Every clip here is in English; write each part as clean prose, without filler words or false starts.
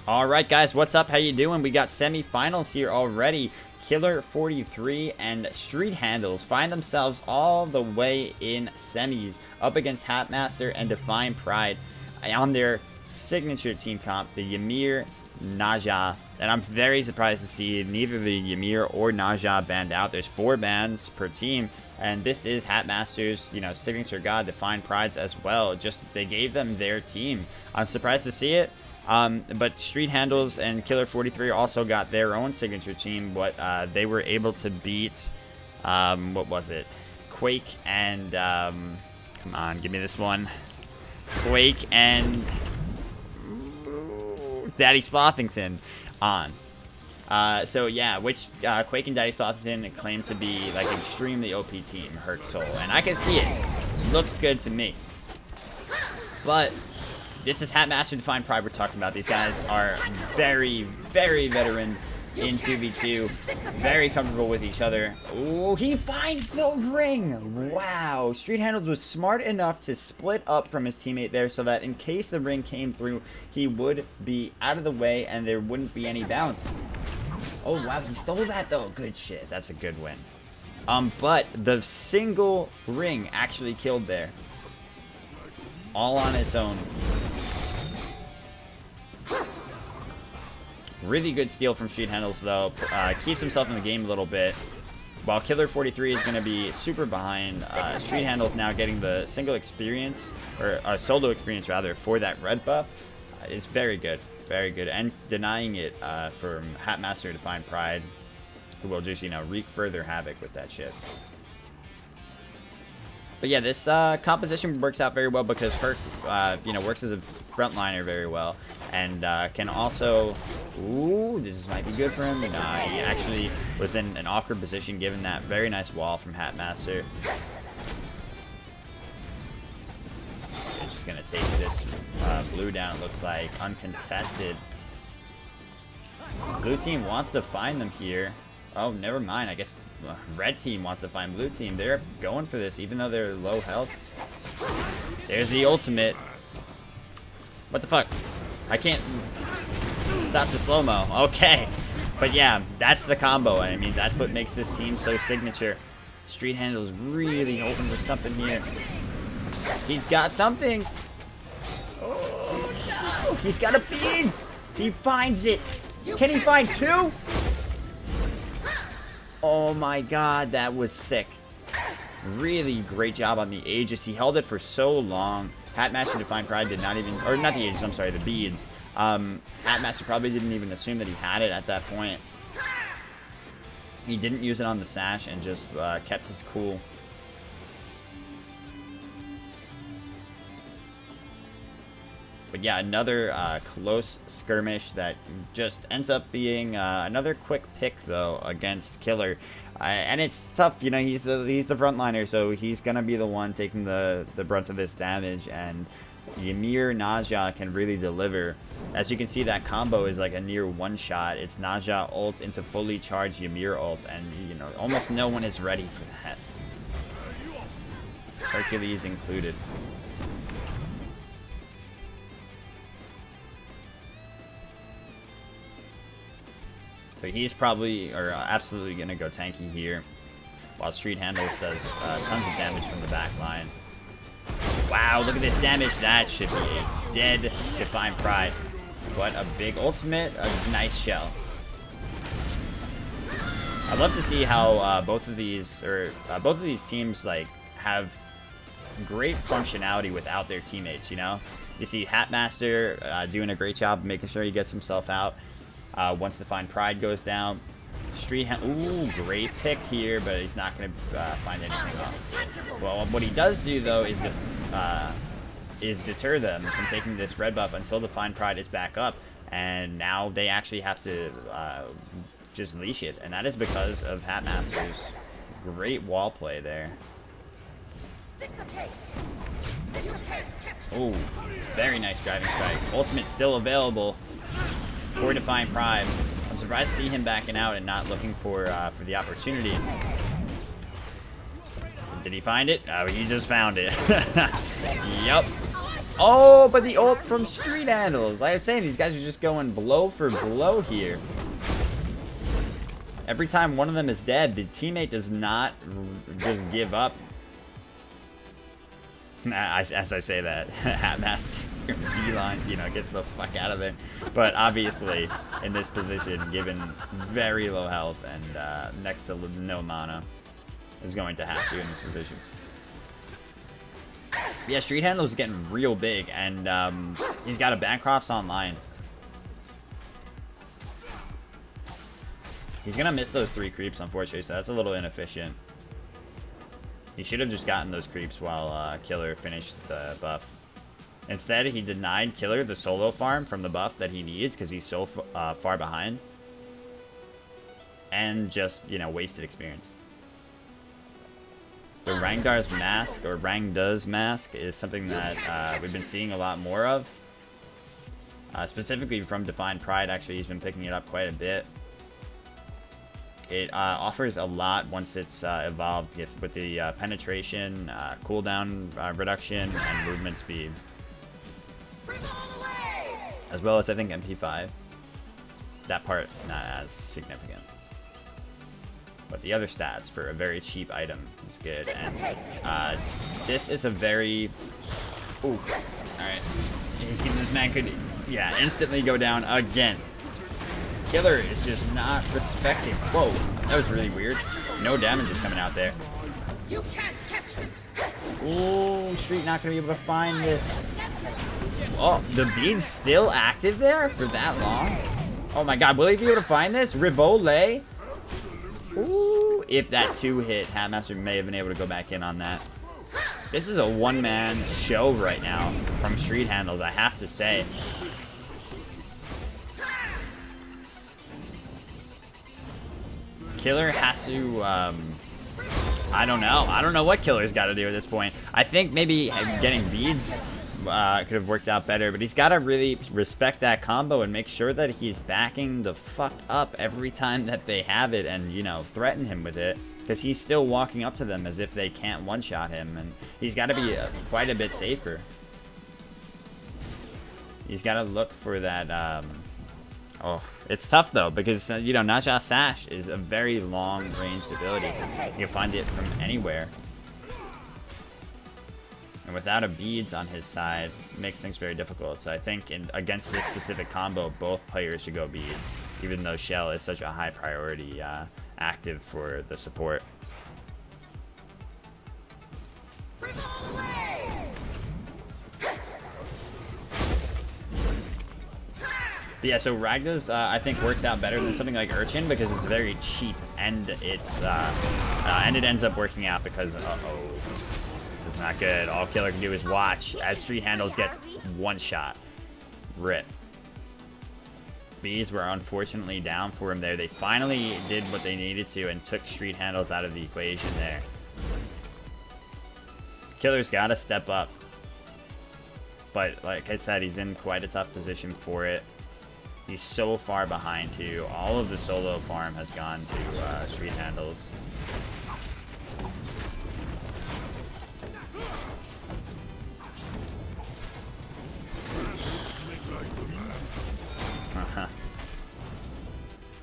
All right, guys, what's up? How you doing? We got semifinals here already. Killer 43 and Street Handles find themselves all the way in semis up against Hatmaster and Define Pride on their signature team comp, the Ymir Naja. And I'm very surprised to see neither the Ymir or Naja banned out. There's 4 bans per team, and this is Hatmaster's, signature god, Define Pride's as well. Just they gave them their team. I'm surprised to see it. But Street Handles and Killer 43 also got their own signature team, but they were able to beat, what was it? Quake and, come on, give me this one. Quake and Daddy Slothington on. So yeah, which Quake and Daddy Slothington claim to be like extremely OP team, Hercules, and I can see it. Looks good to me. But this is Hatmaster Define Pride we're talking about. These guys are very, very veteran in 2v2. Very comfortable with each other. Oh, he finds the ring! Wow. Street Handles was smart enough to split up from his teammate there so that in case the ring came through, he would be out of the way and there wouldn't be any bounce. Oh, wow. He stole that, though. Good shit. That's a good win. But the single ring actually killed there. All on its own. Really good steal from Street Handles, though. Keeps himself in the game a little bit. While Killer 43 is going to be super behind, Street Handles now getting the single experience, or solo experience, rather, for that red buff. Is very good. Very good. And denying it from Hatmaster Define Pride, who will just, wreak further havoc with that shit. But yeah, this composition works out very well because Herc, works as a frontliner very well, and can also, ooh, this might be good for him. Nah, he actually was in an awkward position given that very nice wall from Hatmaster. They're just gonna take this blue down. It looks like uncontested. Blue team wants to find them here. Oh, never mind. I guess red team wants to find blue team. They're going for this, even though they're low health. There's the ultimate. What the fuck? I can't stop the slow-mo. Okay. But yeah, that's the combo. I mean, that's what makes this team so signature. Street Handles really hoping for something here. He's got something. Oh, no. He's got a bead. He finds it. Can he find 2? Oh my god, that was sick. Really great job on the Aegis. He held it for so long. Hatmaster Define Pride did not even, or not the Aegis, I'm sorry, the beads. Hatmaster probably didn't even assume that he had it at that point. He didn't use it on the sash and just kept his cool. But yeah, another close skirmish that just ends up being another quick pick, though, against Killer. And it's tough, he's the frontliner, so he's going to be the one taking the brunt of this damage. And Ymir Naja can really deliver. As you can see, that combo is like a near one-shot. It's Naja ult into fully charged Ymir ult, and, almost no one is ready for that. Hercules included. So he's probably, or absolutely going to go tanky here, while Street Handles does tons of damage from the back line. Wow, look at this damage. That should be a dead Define Pride. What a big ultimate, a nice shell. I'd love to see how both of these teams have great functionality without their teammates. You see Hatmaster doing a great job making sure he gets himself out. Once Define Pride goes down, ooh, great pick here, but he's not going to find anything else. Well, what he does do, though, is deter them from taking this red buff until Define Pride is back up, and now they actually have to just leash it, and that is because of Hatmaster's great wall play there. Ooh, very nice driving strike. Ultimate still available for Define Pride. I'm surprised to see him backing out and not looking for the opportunity. Did he find it? Oh, he just found it. Yup. Oh, but the ult from Street Handles. Like I was saying, these guys are just going blow for blow here. Every time one of them is dead, the teammate does not just give up. As I say that, Hatmaster beeline, you know, gets the fuck out of there. But obviously, in this position, given very low health and next to no mana, is going to have to in this position. Yeah, Street Handle is getting real big, and he's got a Bancroft's online. He's gonna miss those 3 creeps, unfortunately, so that's a little inefficient. He should have just gotten those creeps while Killer finished the buff. Instead, he denied Killer the solo farm from the buff that he needs because he's so far behind. And just, you know, wasted experience. The Rangdar's mask, or Rangda's mask, is something that we've been seeing a lot more of. Specifically from Defined Pride, actually, he's been picking it up quite a bit. It offers a lot once it's evolved with the penetration, cooldown reduction, and movement speed. As well as, I think, MP5. That part, not as significant. But the other stats for a very cheap item is good. And this is a very... Ooh. Alright. This man could, yeah, instantly go down again. Killer is just not respecting. Whoa. That was really weird. No damage is coming out there. You can't catch me. Ooh, Street not going to be able to find this. Oh, the bead's still active there for that long? Oh my god, will he be able to find this? Rivole? Ooh, if that 2 hit, Hatmaster may have been able to go back in on that. This is a one-man show right now from Street Handles, I have to say. Killer has to, I don't know. I don't know what Killer's got to do at this point. I think maybe getting beads could have worked out better, but he's got to really respect that combo and make sure that he's backing the fuck up every time that they have it and, you know, threaten him with it, because he's still walking up to them as if they can't one-shot him, and he's got to be quite a bit safer. He's got to look for that, oh, it's tough though, because, you know, Naja Sash is a very long-ranged ability. You can find it from anywhere. And without a beads on his side, it makes things very difficult. So I think against this specific combo, both players should go beads, even though Shell is such a high priority active for the support. But yeah, so Ragda's, I think, works out better than something like Urchin because it's very cheap, and it's and it ends up working out because, uh-oh, it's not good. All Killer can do is watch as Street Handles gets one shot. Rip. Bees were unfortunately down for him there. They finally did what they needed to and took Street Handles out of the equation there. Killer's got to step up. But like I said, he's in quite a tough position for it. He's so far behind too. All of the solo farm has gone to Street Handles.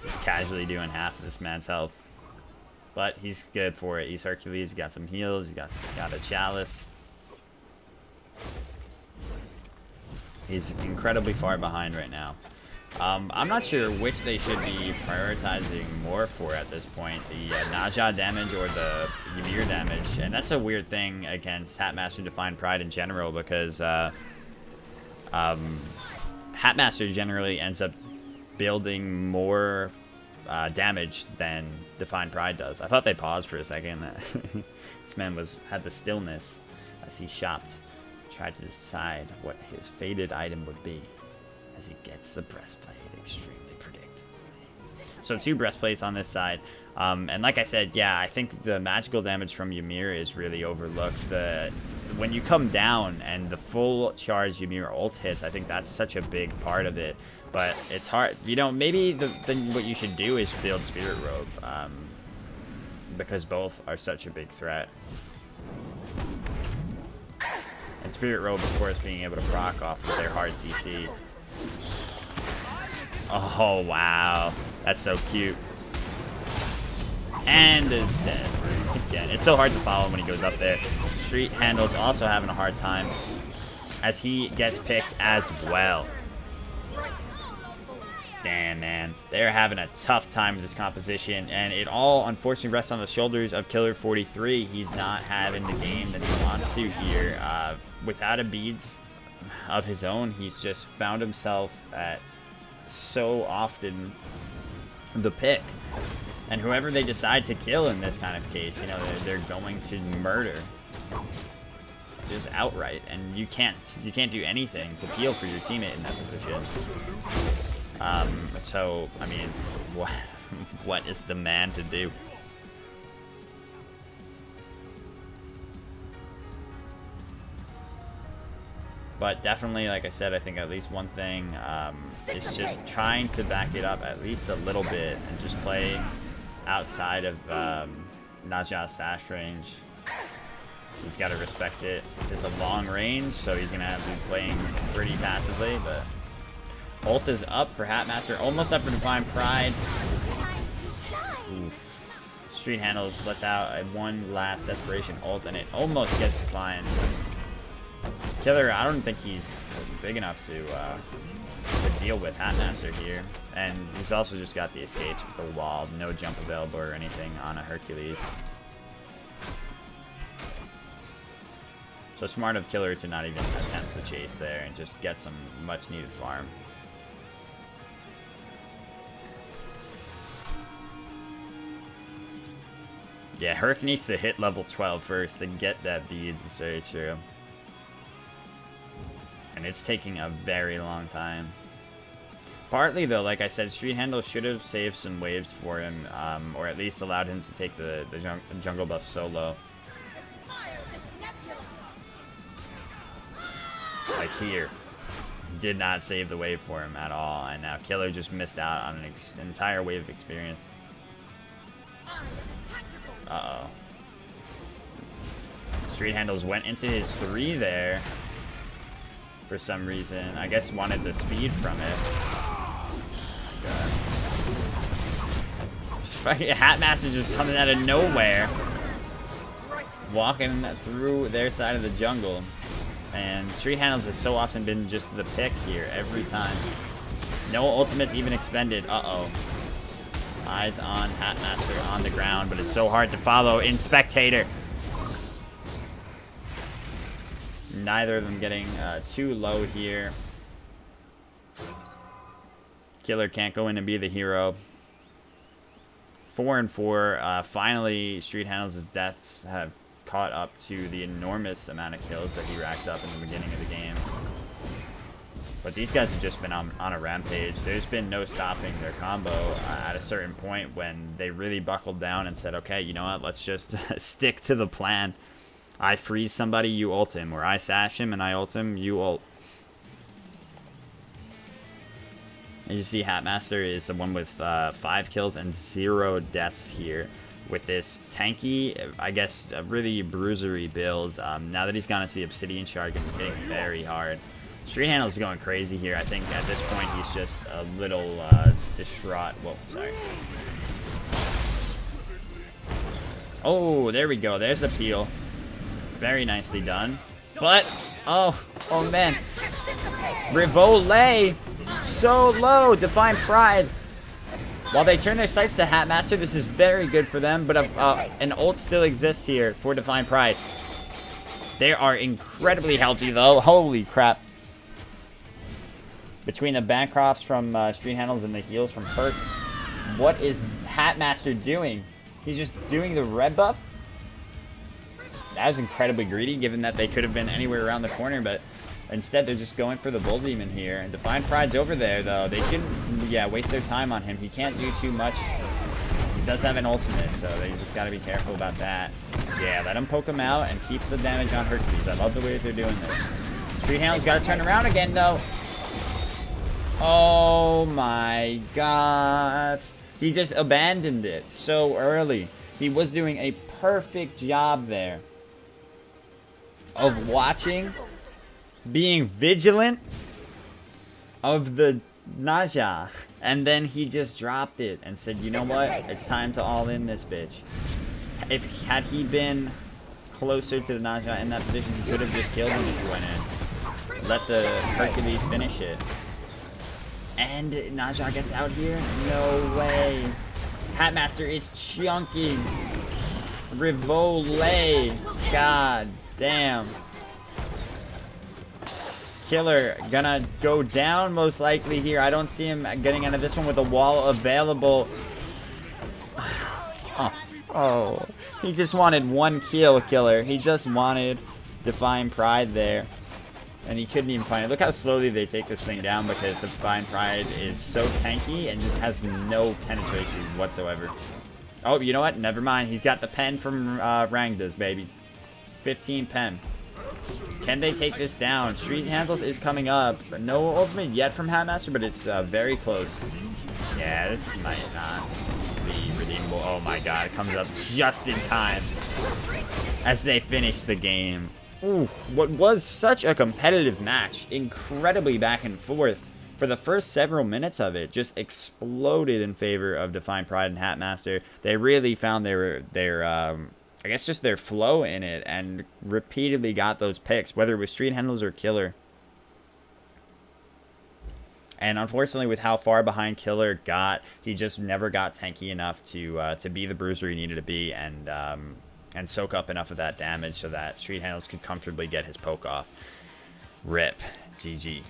He's casually doing half of this man's health. But he's good for it. He's Hercules, he's got some heals, he's got a chalice. He's incredibly far behind right now. I'm not sure which they should be prioritizing more for at this point, the Naja damage or the Ymir damage. And that's a weird thing against Hatmaster Defined Pride in general, because Hatmaster generally ends up building more damage than Defined Pride does. I thought they paused for a second. This man had the stillness as he shopped, tried to decide what his fated item would be as he gets the breastplate extremely predictably. So 2 breastplates on this side. And like I said, yeah, I think the magical damage from Ymir is really overlooked. When you come down and the full charge Ymir ult hits, I think that's such a big part of it. But it's hard. You know, maybe what you should do is build Spirit Robe, because both are such a big threat. And Spirit Robe, of course, being able to proc off of their hard CC. Oh, wow. That's so cute. And is dead. Again, it's so hard to follow when he goes up there. Street Handle's also having a hard time as he gets picked as well. Damn, man. They're having a tough time with this composition, and it all, unfortunately, rests on the shoulders of Killer 43. He's not having the game that he wants to here. Without a beads of his own, he's just found himself at so often the pick. And whoever they decide to kill in this kind of case, you know, they're going to murder. Just outright. And you can't do anything to peel for your teammate in that position. So, I mean, what is the man to do? But definitely, like I said, I think at least one thing is just trying to back it up at least a little bit and just play outside of Naja's sash range. He's got to respect it. It's a long range, so he's going to have to be playing pretty passively, but ult is up for Hatmaster, almost up for Divine Pride. Oof. Street Handles lets out a one last Desperation ult, and it almost gets Divine. Killer, I don't think he's big enough to deal with Hatmaster here. And he's also just got the escapes with the wall, no jump available or anything on a Hercules. So smart of Killer to not even attempt the chase there and just get some much needed farm. Yeah, Herc needs to hit level 12 first to get that beads, it's very true. And it's taking a very long time. Partly though, like I said, Street Handle should have saved some waves for him, or at least allowed him to take the jungle buff solo. Like here. Did not save the wave for him at all, and now Killer just missed out on an entire wave of experience. Uh-oh. Street Handles went into his 3 there for some reason. I guess wanted the speed from it. Fucking Hatmaster just coming out of nowhere. Walking through their side of the jungle. And Street Handles has so often been just the pick here every time. No ultimates even expended. Uh-oh. Eyes on Hatmaster on the ground, but it's so hard to follow in Spectator. Neither of them getting too low here. Killer can't go in and be the hero. 4 and 4. Finally, Street Handles' deaths have caught up to the enormous amount of kills that he racked up in the beginning of the game. But these guys have just been on a rampage. There's been no stopping their combo at a certain point when they really buckled down and said, okay, you know what, let's just stick to the plan. I freeze somebody, you ult him. Or I sash him and I ult him, you ult. And you see Hatmaster is the one with 5 kills and 0 deaths here. With this tanky, I guess, really bruisery build. Now that he's gone into the Obsidian Shard, going to be hitting very hard. Street Handle is going crazy here. I think at this point he's just a little distraught. Whoa, sorry. Oh, there we go. There's the peel. Very nicely done. But, oh man. Rivole, so low. Divine Pride. While they turn their sights to Hatmaster, this is very good for them. But an ult still exists here for Divine Pride. They are incredibly healthy, though. Holy crap. Between the Bancrofts from Street Handles and the heals from Herc, what is Hatmaster doing? He's just doing the red buff? That was incredibly greedy, given that they could have been anywhere around the corner, but instead they're just going for the Bull Demon here. And Divine Pride's over there, though. They shouldn't, waste their time on him. He can't do too much. He does have an ultimate, so they just got to be careful about that. Yeah, let him poke him out and keep the damage on Hercules. I love the way they're doing this. Street Handle's got to turn around again, though. Oh my god. He just abandoned it so early. He was doing a perfect job there of watching being vigilant of the Naja. And then he just dropped it and said, you know what? It's time to all in this bitch. Had he been closer to the Naja in that position, he could have just killed him if he went in. Let the Hercules finish it. And Naja gets out here? No way. Hatmaster is chunking. Rivole. God damn. Killer gonna go down most likely here. I don't see him getting out of this one with a wall available. Oh, he just wanted one kill, Killer. He just wanted Divine Pride there. And he couldn't even find it. Look how slowly they take this thing down because the Divine Pride is so tanky and just has no penetration whatsoever. Oh, you know what? Never mind. He's got the pen from Rangdas, baby. 15 pen. Can they take this down? Street Handles is coming up. No ultimate yet from Hatmaster, but it's very close. Yeah, this might not be redeemable. Oh my god, it comes up just in time as they finish the game. Ooh, what was such a competitive match. Incredibly back and forth. For the first several minutes of it, just exploded in favor of Divine Pride and Hatmaster. They really found their I guess just their flow in it and repeatedly got those picks, whether it was Street Handles or Killer. And unfortunately, with how far behind Killer got, he just never got tanky enough to be the bruiser he needed to be and soak up enough of that damage so that Street Handles could comfortably get his poke off. RIP. GG.